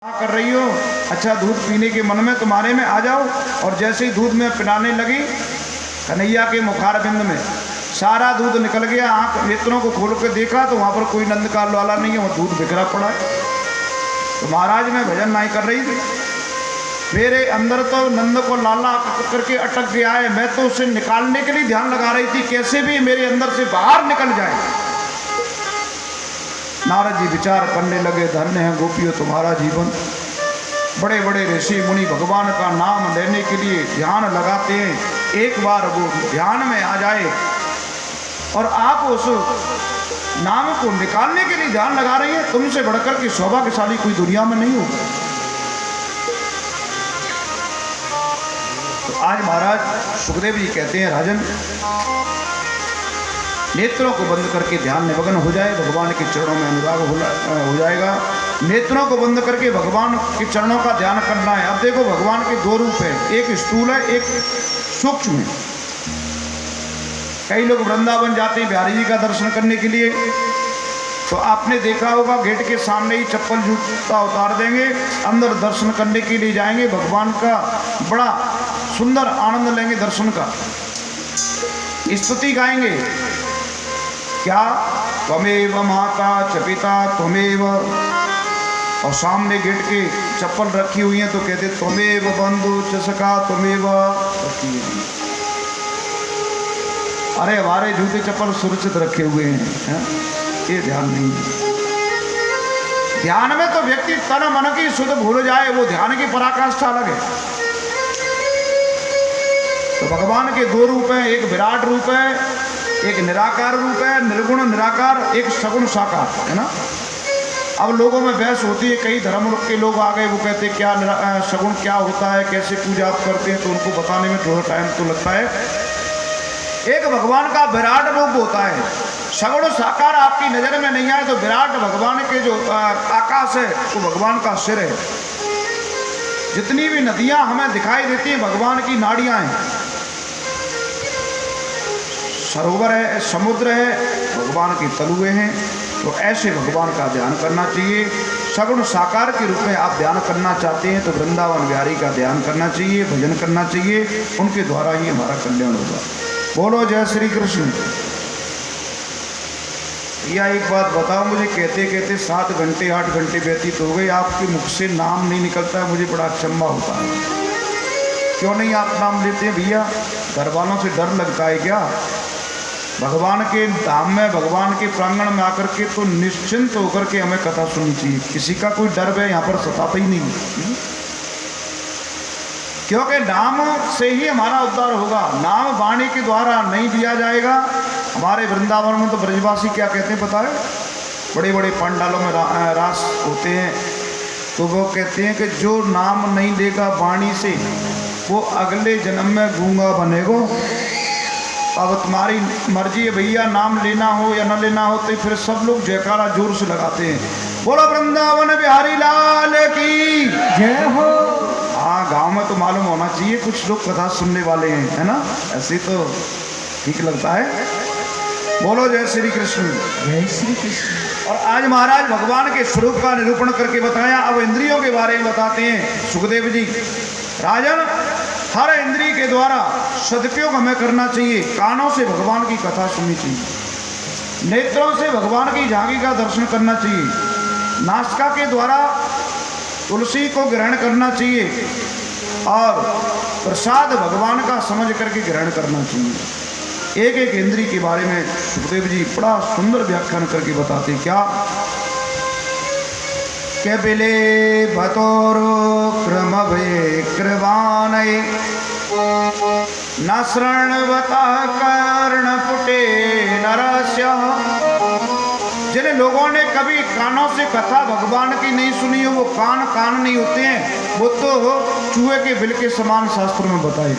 कर रही हो, अच्छा दूध पीने के मन में तुम्हारे में आ जाओ। और जैसे ही दूध में पिलाने लगी, कन्हैया के मुखारबिंद में सारा दूध निकल गया। आंख नेत्रों को खोल के देखा तो वहां पर कोई नंद का लाला नहीं है, वह दूध बिखरा पड़ा है। तो महाराज मैं भजन नहीं कर रही थी, मेरे अंदर तो नंद को लाला करके अटक गया है। मैं तो उसे निकालने के लिए ध्यान लगा रही थी, कैसे भी मेरे अंदर से बाहर निकल जाए। नारद जी विचार करने लगे, धन्य है गोपियों तुम्हारा जीवन। बड़े बड़े ऋषि मुनि भगवान का नाम लेने के लिए ध्यान लगाते हैं, एक बार वो ध्यान में आ जाए और आप उस नाम को निकालने के लिए ध्यान लगा रही है, तुमसे बढ़कर के सौभाग्यशाली कोई दुनिया में नहीं होगा। तो आज महाराज सुखदेव जी कहते हैं, राजन नेत्रों को बंद करके ध्यान में मग्न हो जाए, भगवान के चरणों में अनुराग हो जाएगा। नेत्रों को बंद करके भगवान के चरणों का ध्यान करना है। अब देखो भगवान के दो रूप है, एक स्थूल है, एक सूक्ष्म है। कई लोग वृंदावन जाते हैं बिहारी जी का दर्शन करने के लिए, तो आपने देखा होगा गेट के सामने ही चप्पल जूता उतार देंगे, अंदर दर्शन करने के लिए जाएंगे। भगवान का बड़ा सुंदर आनंद लेंगे दर्शन का, स्तुति गाएंगे, क्या त्वमेव माता च पिता त्वमेव, और सामने गेट के चप्पल रखी हुई है तो कहते त्वमेव बंधु च सखा त्वमेव। अरे हमारे जूते चप्पल सुरक्षित रखे हुए हैं, ये ध्यान नहीं। ध्यान में तो व्यक्ति तन मन की शुद्ध भूल जाए, वो ध्यान की पराकाष्ठा अलग है। तो भगवान के दो रूप हैं, एक विराट रूप है, एक निराकार रूप है, निर्गुण निराकार, एक सगुण साकार, है ना। अब लोगों में बहस होती है, कई धर्म के लोग आ गए, वो कहते हैं क्या सगुण क्या होता है, कैसे पूजा आप करते हैं, तो उनको बताने में थोड़ा टाइम तो लगता है। एक भगवान का विराट रूप होता है, सगुण साकार आपकी नजर में नहीं आए तो विराट भगवान के जो आकाश है वो भगवान का सिर है। जितनी भी नदियां हमें दिखाई देती हैं भगवान की नाड़ियां हैं। सरोवर है, समुद्र है, भगवान के तलुए हैं। तो ऐसे भगवान का ध्यान करना चाहिए। सगुण साकार के रूप में आप ध्यान करना चाहते हैं तो वृंदावन बिहारी का ध्यान करना चाहिए, भजन करना चाहिए, उनके द्वारा ही हमारा कल्याण होगा। बोलो जय श्री कृष्ण। या एक बात बताओ, मुझे कहते कहते 7 घंटे 8 घंटे व्यतीत हो गए, आपके मुख से नाम नहीं निकलता है, मुझे बड़ा अचंभा होता है। क्यों नहीं आप नाम लेते हैं भैया? घर वालों से डर लगता है क्या? भगवान के धाम में, भगवान के प्रांगण में आकर के तो निश्चिंत होकर के हमें कथा सुननी चाहिए। किसी का कोई डर है यहाँ पर सताता ही नहीं, क्योंकि नाम से ही हमारा उद्धार होगा। नाम वाणी के द्वारा नहीं दिया जाएगा। हमारे वृंदावन में तो ब्रजवासी क्या कहते हैं पता है? बड़े बड़े पंडालों में रास होते हैं तो वो कहते हैं कि जो नाम नहीं लेगा वाणी से वो अगले जन्म में गूंगा बनेगा। अब तुम्हारी मर्जी है भैया, नाम लेना हो या न लेना हो, तो फिर सब लोग जयकारा जोर से लगाते हैं, बोलो वृंदावन बिहारी लाल की जय हो। हाँ, गांव में तो मालूम होना चाहिए कुछ लोग कथा सुनने वाले हैं, है ना, ऐसे तो ठीक लगता है। बोलो जय श्री कृष्ण। जय श्री कृष्ण। और आज महाराज भगवान के स्वरूप का निरूपण करके बताया। अब इंद्रियों के बारे में बताते हैं सुखदेव जी। राजन, हर इंद्रिय के द्वारा सदुपयोग हमें करना चाहिए। कानों से भगवान की कथा सुननी चाहिए, नेत्रों से भगवान की झांकी का दर्शन करना चाहिए, नासिका के द्वारा तुलसी को ग्रहण करना चाहिए और प्रसाद भगवान का समझ करके ग्रहण करना चाहिए। एक एक इंद्रिय के बारे में सुखदेव जी बड़ा सुंदर व्याख्यान करके बताते क्या? कपिले भतोरो क्रम विक्रवानये न शृण्वता कर्णपुटे नरस्य। जिन लोगों ने कभी कानों से कथा भगवान की नहीं सुनी हो, वो कान नहीं होते हैं, वो तो चूहे के बिल के समान शास्त्र में बताए।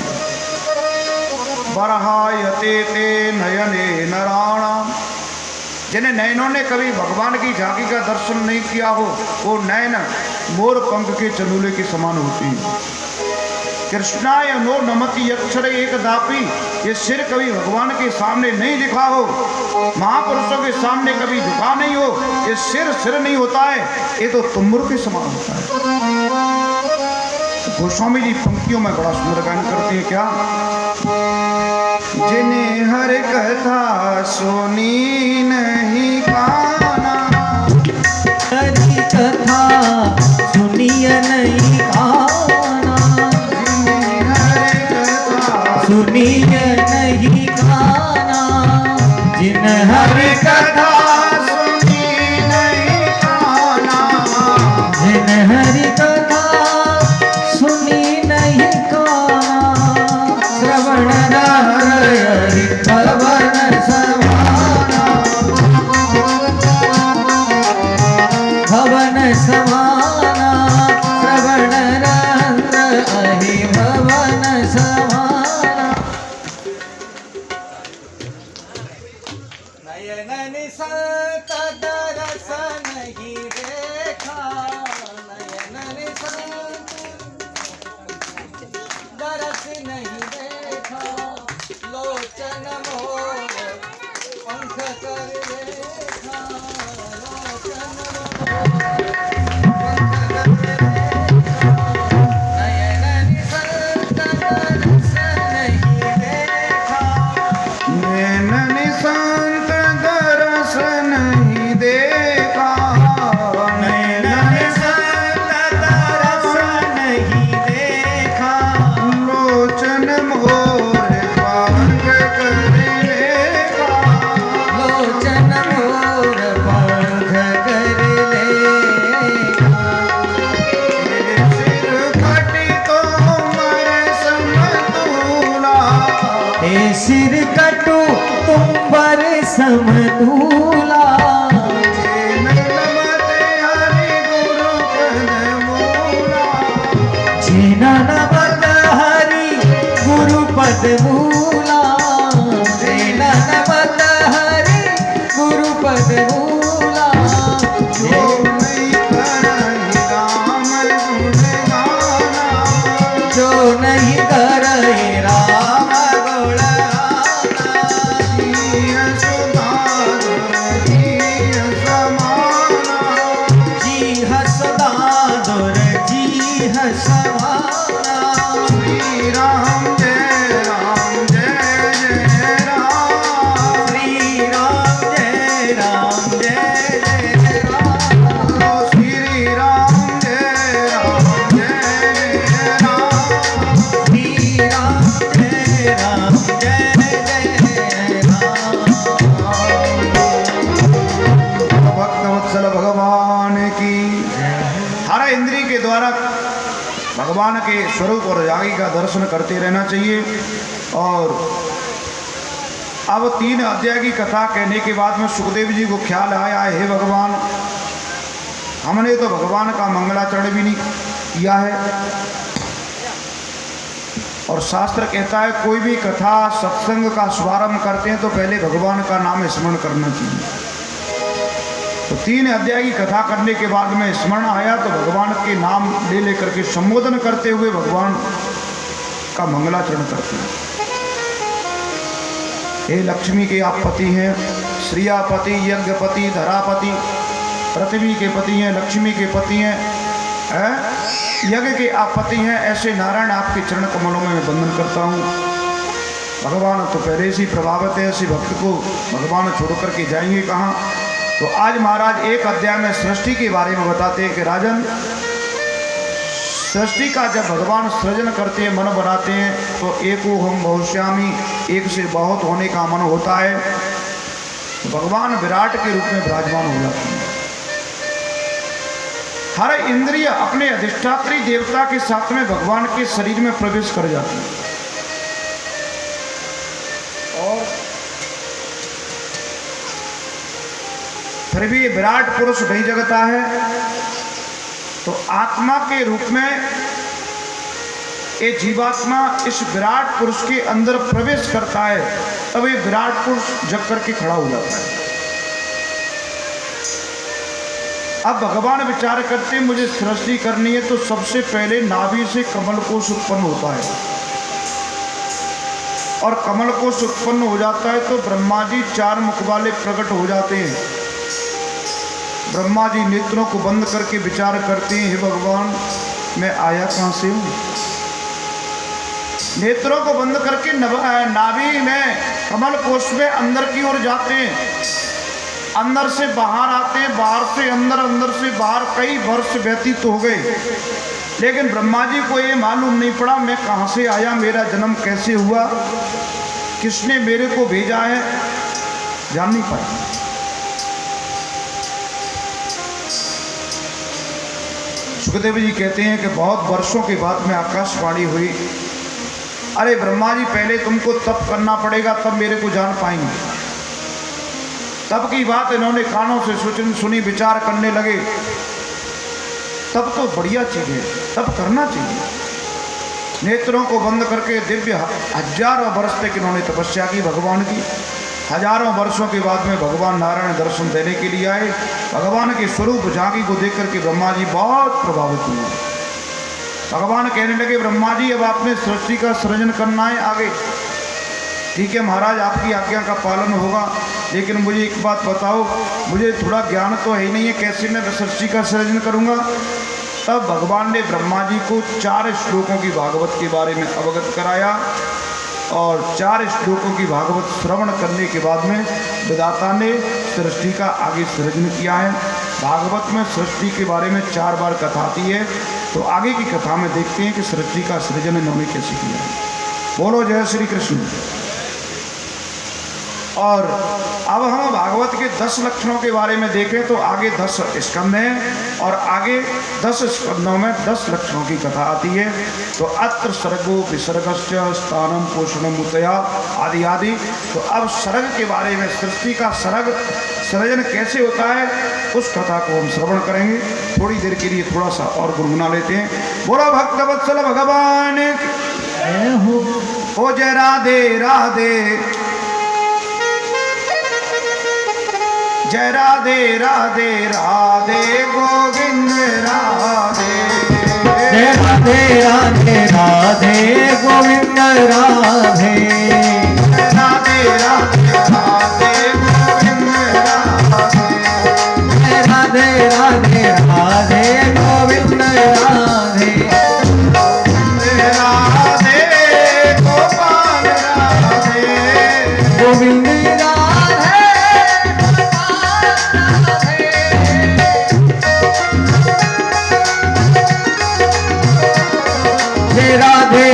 बरहायते ते नयने नराणाम। जिन्हें नयनों ने कभी भगवान की झांकी का दर्शन नहीं किया हो, वो नयन मोर पंख के चंदूले के समान होती है। कृष्णाय नो नमति अक्षर एक दापी, ये सिर कभी भगवान के सामने नहीं दिखा हो, महापुरुषों के सामने कभी झुका नहीं हो, ये सिर नहीं होता है, ये तो तुम्बुर के समान होता है। गोस्वामी जी पंक्तियों में बड़ा सुंदर गान करते हैं क्या, जिन्हें हर कथा सुनी नहीं काना, हरि कथा सुनिय नहीं काना, जिन्हें हर कथा सुनिय नहीं काना, जिन हरि कथा सुनी नहीं काना, जिन हरि कथा सुनी नहीं काना, श्रवण हरि पवन समाना, भवन समाना, श्रवण हरि भवन समाना। नयन निसंत दर्शन ही देखा, नयन निसंत दरस नहीं देखा, लोचन मोर पंख कर देखा, लोचन मोर पंख कर देखा, नयन निसंत दर्शन ही देखा, नैनन संत दरस नहीं देखा, नयन संत दरस नहीं देखा, लोचन मोर पंख कर लेगा, लोचन मोर पंख कर लेगा, सिर कटी तो मर समतूला, हे सिर कटु तुम बर समतूला, जिन नमते हरि गुरु पद मूला, जिन नमत हरि गुरु पद मूला, जिन नमत हरि गुरु पद मूला, जो नहीं करहि राम गुण गाना, जो नहीं करे राम गुण जिय सुधार जिय समाना, जी हसदा दुर जी हसवाना, श्री राम जय राम जय जय राम, श्री राम जय राम जय जय राम, श्री राम जय राम जय जय राम, श्री राम जय राम जय जय राम। भक्तवत्सल भगवान की। हर इंद्रिय के द्वारा भगवान के स्वरूप और जागी का दर्शन करते रहना चाहिए। और अब 3 अध्याय की कथा कहने के बाद में सुखदेव जी को ख्याल आया, हे भगवान, हमने तो भगवान का मंगलाचरण भी नहीं किया है, और शास्त्र कहता है कोई भी कथा सत्संग का शुभारंभ करते हैं तो पहले भगवान का नाम स्मरण करना चाहिए। तो 3 अध्याय की कथा करने के बाद में स्मरण आया तो भगवान के नाम ले लेकर के संबोधन करते हुए भगवान का मंगलाचरण करते हैं। हे लक्ष्मी के आप पति हैं, श्रियापति, यज्ञपति, धरापति, पृथ्वी के पति हैं, लक्ष्मी के पति हैं, यज्ञ के आप पति हैं, ऐसे नारायण आपके चरण कमलों में मैं वंदन करता हूँ। भगवान तो पहले से ही प्रभावित है, ऐसे भक्त को भगवान छोड़ करके जाएंगे कहाँ। तो आज महाराज 1 अध्याय में सृष्टि के बारे में बताते हैं कि राजन, सृष्टि का जब भगवान सृजन करते हैं, मन बनाते हैं, तो एको हम बहुश्यामी, एक से बहुत होने का मन होता है। तो भगवान विराट के रूप में विराजमान हो जाते हैं। हर इंद्रिय अपने अधिष्ठात्री देवता के साथ में भगवान के शरीर में प्रवेश कर जाती है। और फिर भी विराट पुरुष नहीं जगता है, तो आत्मा के रूप में ये जीवात्मा इस विराट पुरुष के अंदर प्रवेश करता है, तब ये विराट पुरुष जग करके खड़ा हो जाता है। अब भगवान विचार करते हैं मुझे सृष्टि करनी है तो सबसे पहले नाभि से कमल कोश उत्पन्न होता है, और कमल कोश उत्पन्न हो जाता है तो ब्रह्मा जी 4 मुख वाले प्रकट हो जाते हैं। ब्रह्मा जी नेत्रों को बंद करके विचार करते हैं, हे भगवान मैं आया कहाँ से हूँ। नेत्रों को बंद करके नाभि में कमल कोश में अंदर की ओर जाते हैं, अंदर से बाहर आते हैं, बाहर से अंदर, अंदर से बाहर। कई वर्ष व्यतीत हो गए, लेकिन ब्रह्मा जी को ये मालूम नहीं पड़ा मैं कहाँ से आया, मेरा जन्म कैसे हुआ, किसने मेरे को भेजा है, जान नहीं पाए। सुखदेव जी कहते हैं कि बहुत वर्षों के बाद में आकाशवाणी हुई, अरे ब्रह्मा जी पहले तुमको तप करना पड़ेगा तब मेरे को जान पाएंगे। तब की बात इन्होंने कानों से सुनी, विचार करने लगे तब तो बढ़िया चीज है, तब करना चाहिए। नेत्रों को बंद करके दिव्य हजारों वर्ष तक इन्होंने तपस्या की भगवान की। हजारों वर्षों के बाद में भगवान नारायण दर्शन देने के लिए आए। भगवान के स्वरूप झांकी को देख करके ब्रह्मा जी बहुत प्रभावित हुए। भगवान कहने लगे ब्रह्मा जी अब आपने सृष्टि का सृजन करना है आगे, ठीक है महाराज आपकी आज्ञा का पालन होगा, लेकिन मुझे एक बात बताओ, मुझे थोड़ा ज्ञान तो है ही नहीं है, कैसे मैं सृष्टि का सृजन करूंगा। तब भगवान ने ब्रह्मा जी को 4 श्लोकों की भागवत के बारे में अवगत कराया, और 4 श्लोकों की भागवत श्रवण करने के बाद में विधाता ने सृष्टि का आगे सृजन किया है। भागवत में सृष्टि के बारे में 4 बार कथा आती है, तो आगे की कथा में देखते हैं कि सृष्टि का सृजन इन्होंने कैसे किया है। बोलो जय श्री कृष्ण। और अब हम भागवत के 10 लक्षणों के बारे में देखें तो आगे 10 स्कंद हैं, और आगे 10 स्कंदों में 10 लक्षणों की कथा आती है। तो अत्र सर्गो विसर्गश्च स्थानम पोषणम उतया आदि आदि। तो अब सर्ग के बारे में, सृष्टि का सर्ग सृजन कैसे होता है, उस कथा को हम श्रवण करेंगे। थोड़ी देर के लिए थोड़ा सा और गुनगुना लेते हैं। बोलो भक्त वत्सल भगवान ओ जय राधे राधे, जय राधे राधे राधे गोविंद राधे, जय राधे राधे राधे गोविंद राधे, राधे राधे राधे गोविंद राधे, जय राधे राधे राधे गोविंद राधे, राधे गोपाल राधे, गोविंद राधे राधे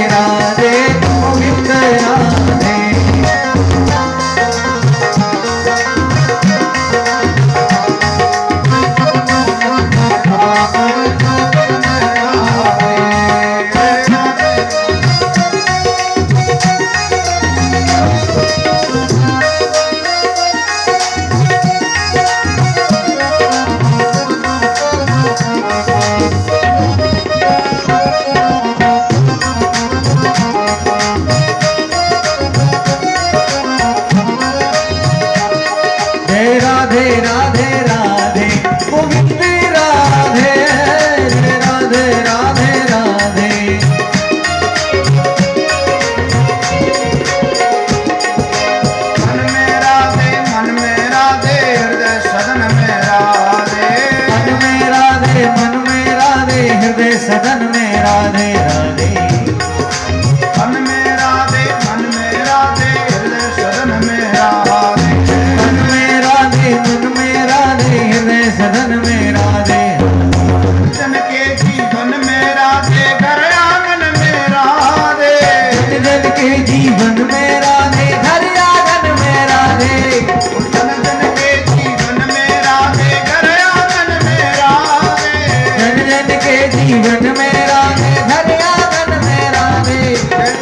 राधे गोविंद राधे, राधे राधे राधे गोविंद राधे, राधे राधे राधे, मन में राधे हृदय सदन में राधे, मन में राधे हृदय सदन में राधे राधे, मन में राधे हृदय सदन में राधे, मन में राधे हृदय सदन में राधे, जन के जीवन में राधे घर आंगन में राधे, जन के जीवन में राधे घर आंगन में राधे, जन जन के जीवन में राधे घर आंगन में राधे, जन जन के जीवन में राधे घर आंगन में राधे,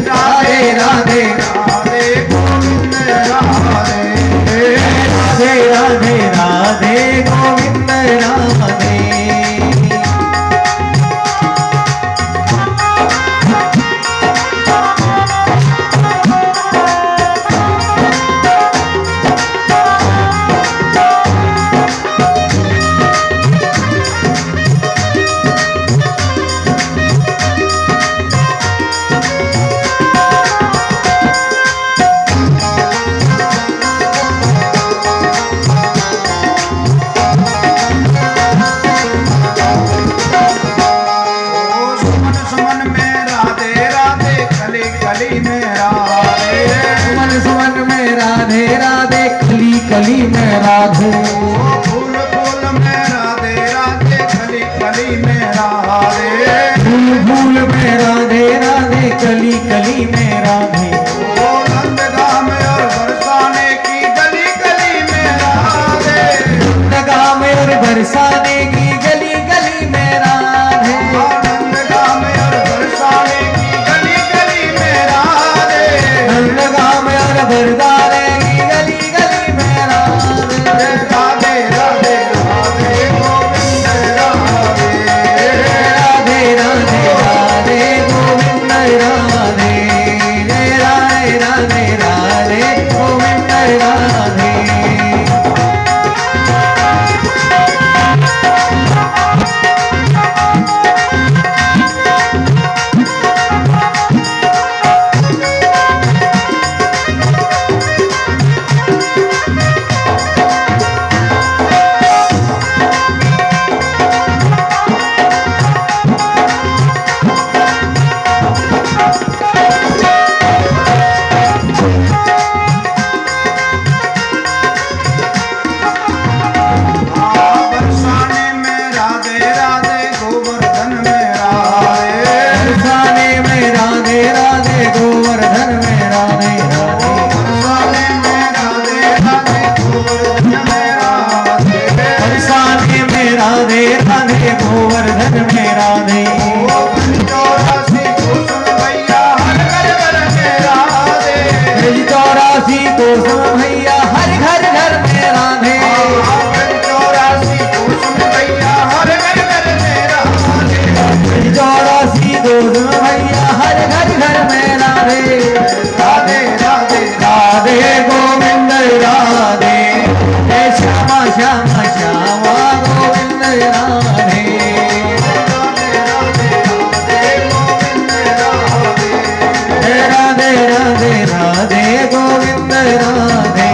राधे राधे राधे गोविंद राधे, राधे राधे राधे गोविंद राधे। कली में राधे। फूल फूल में राधे राधे, कली कली में राधे। फूल फूल में राधे राधे, कली कली में राधे। ओ नंदगाम और बरसाने की गली गली में राधे। नंदगाम और बरसाने की गली गली में राधे। नंदगाम और बरसाने की गली गली में राधे। नंदगाम और बरसाने की गली गली में राधे। राधे राधे राधे गोविंद राधे। राधे राधे राधे गोविंद राधे। जय राधे राधे राधे गोविंद राधे। बरसाने में राधे राधे गोवर्धन में राधे। बरसाने में राधे राधे गोवर्धन में राधे राधे। बरसाने में राधे राधे गोवर्धन में राधे। बरसाने में राधे राधे गोवर्धन में राधे। ओ पंचौरासी कुसुम भैया हर घर घर में राधे। 84 कोसम भैया हर घर घर में राधे। पंचौरासी कुसुम भैया हर घर घर में राधे। 84 कोसम भैया हर घर घर में राधे। राधे राधे राधे गोविंद राधे। हे श्यामा श्यामा श्यामा गोविंद राधे। हे राधे राधे राधे गोविंद राधे।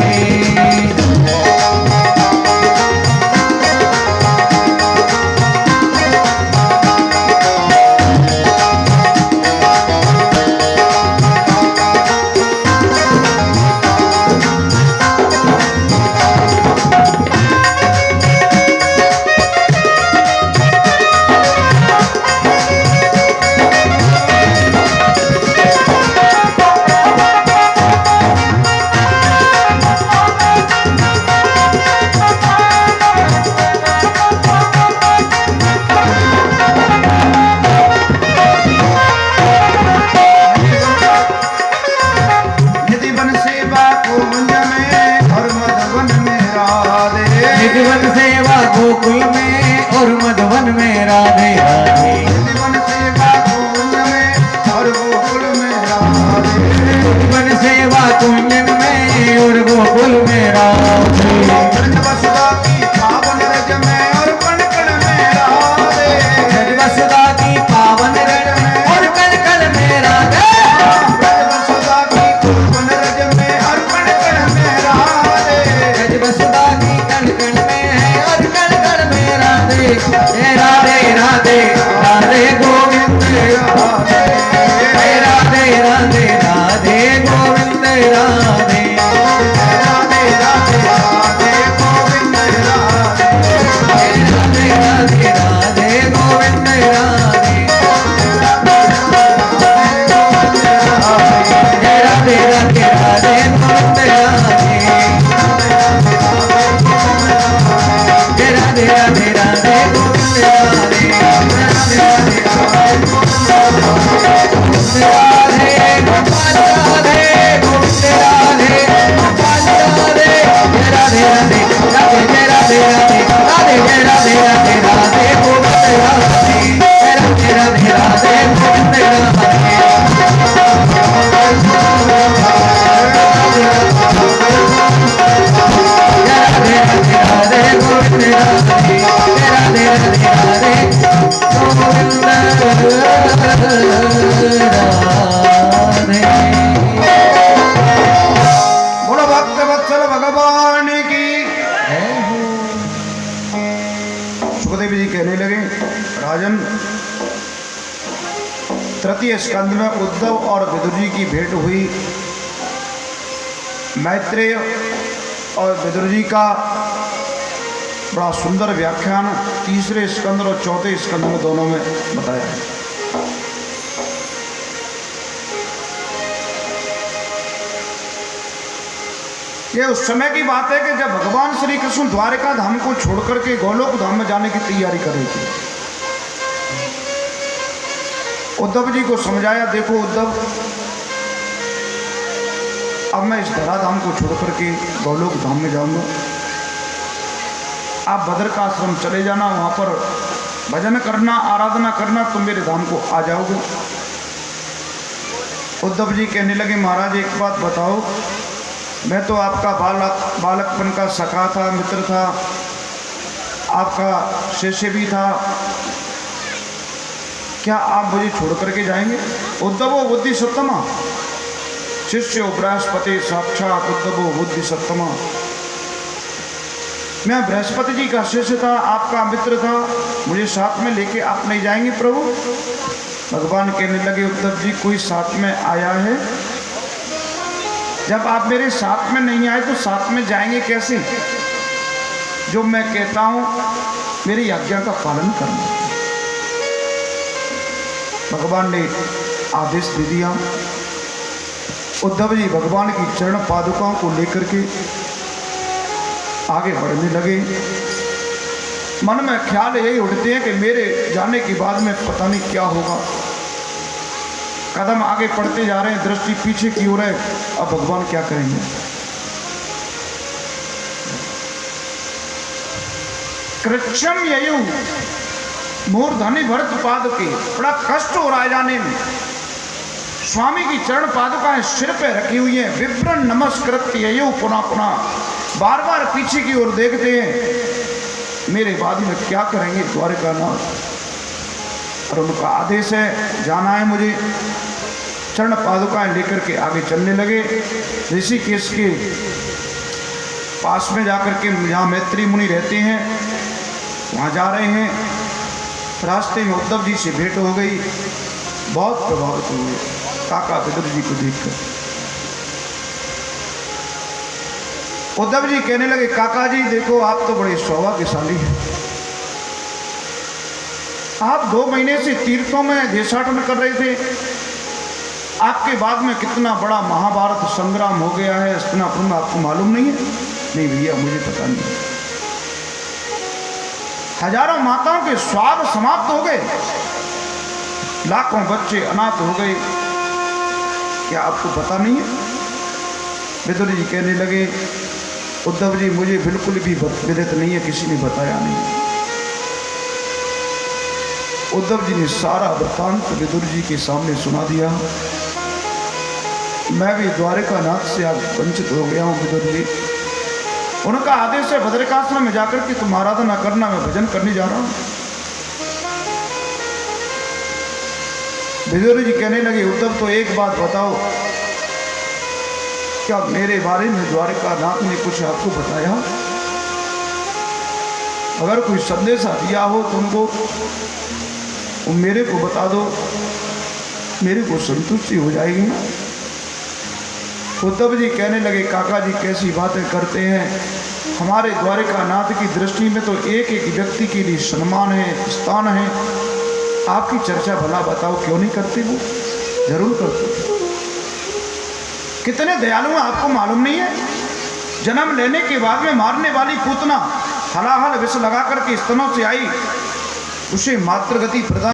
निधि बन सेवा को मुंज में और मधुबन में राधे। निधिवन सेवा गोकुल में और मधुवन में राधे राधे। निधि बन सेवा को मुंज में और गोकुल में राधे। निधिवन सेवा कुंजन में और गोकुल में राधे। ब्रज वसुधा की पावन रज में और कण कण में राधे। ब्रज वसुधा की पावन रज में और कण कण में राधे। ब्रज वसुधा की पावन रज में और कण कण में राधे। ब्रज वसुधा की कण कण में है और कण कण में राधे। हे राधे राधे राधे गोविंद राधे। हे राधे राधे राधे गोविंद राधे। राधे राधे राधे गोविंद राधे। हे राधे राधे राधे गोविंद राधे। हे राधे राधे राधे गोविंद राधे। हे राधे राधे राधे गोविंद राधे। राधे राधे राधे गोविंद राधे। गोपाल राधे गोविंद राधे। गोपाल राधे। हे राधे राधे राधे हे राधे राधे राधे हे राधे राधे राधे गोविंद राधे। हे राधे राधे राधे गोविंद राधे। राधे राधे राधे गोविंद राधे। राधे राधे राधे गोविंद राधे। बोलो भक्त वत्सल भगवान की। सुखदेव जी कहने लगे, राजन तृतीय स्कंद में उद्धव और विदुर जी की भेंट हुई। मैत्रेय और विदुर जी का बड़ा सुंदर व्याख्यान तीसरे स्कंद और चौथे स्कंद में दोनों में बताया है। ये उस समय की बात है कि जब भगवान श्री कृष्ण द्वारिका धाम को छोड़कर के गोलोक धाम में जाने की तैयारी कर रहे थे। उद्धव जी को समझाया, देखो उद्धव, अब मैं इस धराधाम को छोड़ करके गोलोक धाम में जाऊंगा, आप भद्र का आश्रम चले जाना, वहां पर भजन करना, आराधना करना, तुम मेरे धाम को आ जाओगे। उद्धव जी कहने लगे, महाराज एक बात बताओ, मैं तो आपका बालकपन का सखा था, मित्र था, आपका शिष्य भी था, क्या आप मुझे छोड़ करके जाएंगे? उद्धवो बुद्धि सत्तमा, शिष्यो बृहस्पति साक्षात उद्धवो बुद्धि सत्तमा। मैं बृहस्पति जी का शिष्य था, आपका मित्र था, मुझे साथ में लेके आप नहीं जाएंगे प्रभु? भगवान कहने लगे, उद्धव जी कोई साथ में आया है? जब आप मेरे साथ में नहीं आए तो साथ में जाएंगे कैसे? जो मैं कहता हूं मेरी आज्ञा का पालन करना। भगवान ने आदेश दे दिया। उद्धव जी भगवान की चरण पादुकाओं को लेकर के आगे बढ़ने लगे। मन में ख्याल यही उठते हैं कि मेरे जाने के बाद में पता नहीं क्या होगा। कदम आगे बढ़ते जा रहे हैं, दृष्टि पीछे की ओर है, अब भगवान क्या करेंगे? कृच्छम ययु मूर्धनि भरत पाद के, बड़ा कष्ट हो रहा है जाने में। स्वामी की चरण पादुकाएं सिर पे रखी हुई हैं, विप्रन नमस्कृत ययु पुनः पुनः, बार बार पीछे की ओर देखते हैं, मेरे बाद में क्या करेंगे द्वारिकानाथ? और उनका आदेश है, जाना है मुझे। चरण पादुकाएं लेकर के आगे चलने लगे। ऋषिकेश के पास में जाकर के जहाँ मैत्री मुनि रहते हैं वहाँ जा रहे हैं। रास्ते में उद्धव जी से भेंट हो गई, बहुत प्रभावित हुए काका विदुर जी को देखकर। उद्धव जी कहने लगे, काका जी देखो, आप तो बड़े सौभाग्यशाली हैं। आप 2 महीने से तीर्थों में देशाटन कर रहे थे, आपके बाद में कितना बड़ा महाभारत संग्राम हो गया है, हस्तिनापुर में, आपको मालूम नहीं है? नहीं भैया, मुझे पता नहीं। हजारों माताओं के स्वाद समाप्त हो गए, लाखों बच्चे अनाथ हो गए, क्या आपको पता नहीं है? विदुर जी कहने लगे, उद्धव जी मुझे बिल्कुल भी विदित नहीं है, किसी ने बताया नहीं। उद्धव जी ने सारा वृत्तांत विदुर जी के सामने सुना दिया। मैं भी द्वारिकानाथ से आज वंचित हो गया हूँ विदुर जी। उनका आदेश है बद्रिकाश्रम में जाकर के तुम आराधना करना, मैं भजन करने जा रहा हूँ। विदुर जी कहने लगे, उद्धव तो एक बात बताओ, क्या मेरे बारे में द्वारिकानाथ ने कुछ आपको बताया? अगर कोई संदेशा दिया हो तुमको, वो मेरे को बता दो, मेरे को संतुष्टि हो जाएगी। उद्धव जी कहने लगे, काका जी कैसी बातें करते हैं, हमारे द्वारिकानाथ की दृष्टि में तो एक एक व्यक्ति के लिए सम्मान है, स्थान है। आपकी चर्चा भला बताओ क्यों नहीं करते? वो जरूर करते। कितने दयालु हैं आपको मालूम नहीं है? जन्म लेने के बाद में मारने वाली पूतना हलाहल विष लगा करके स्तनों से आई, उसे मातृगति प्रदान